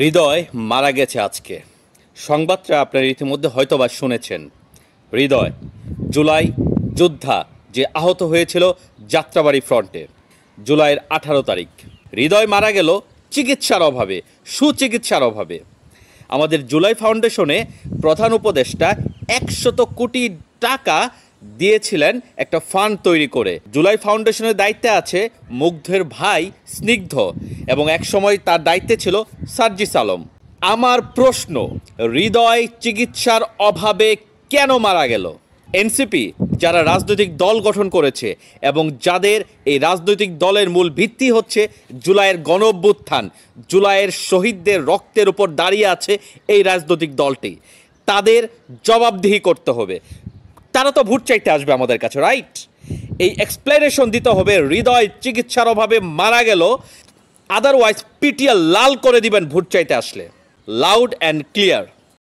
হৃদয় মারা গেছে আজকে। সংবাদটা আপনারা ইতিমধ্যে হয়তোবা শুনেছেন। হৃদয় জুলাই যোদ্ধা যে আহত হয়েছিল যাত্রাবাড়ি ফ্রন্টে জুলাইয়ের 18 তারিখ। হৃদয় মারা গেল চিকিৎসার অভাবে, সুচিকিৎসার অভাবে। আমাদের জুলাই ফাউন্ডেশনে প্রধান উপদেষ্টা 100 কোটি টাকা দিয়েছিলেন একটা ফান্ড তৈরি করে। জুলাই ফাউন্ডেশনের দায়িত্বে আছে মুগ্ধের ভাই স্নিগ্ধ এবং একসময় তার দায়িত্বে ছিল সার্জিস আলম। আমার প্রশ্ন, হৃদয় চিকিৎসার অভাবে কেন মারা গেল? এনসিপি যারা রাজনৈতিক দল গঠন করেছে এবং যাদের এই রাজনৈতিক দলের মূল ভিত্তি হচ্ছে জুলাইয়ের গণঅভ্যুত্থান, জুলাইয়ের শহীদদের রক্তের উপর দাঁড়িয়ে আছে এই রাজনৈতিক দলটি, তাদের জবাবদিহি করতে হবে। তারা তো ভোট চাইতে আসবে আমাদের কাছে, রাইট? এই এক্সপ্লেনেশন দিতে হবে হৃদয় চিকিৎসার অভাবে মারা গেল, আদারওয়াইজ পিটিএ লাল করে দিবেন ভোট চাইতে আসলে, লাউড অ্যান্ড ক্লিয়ার।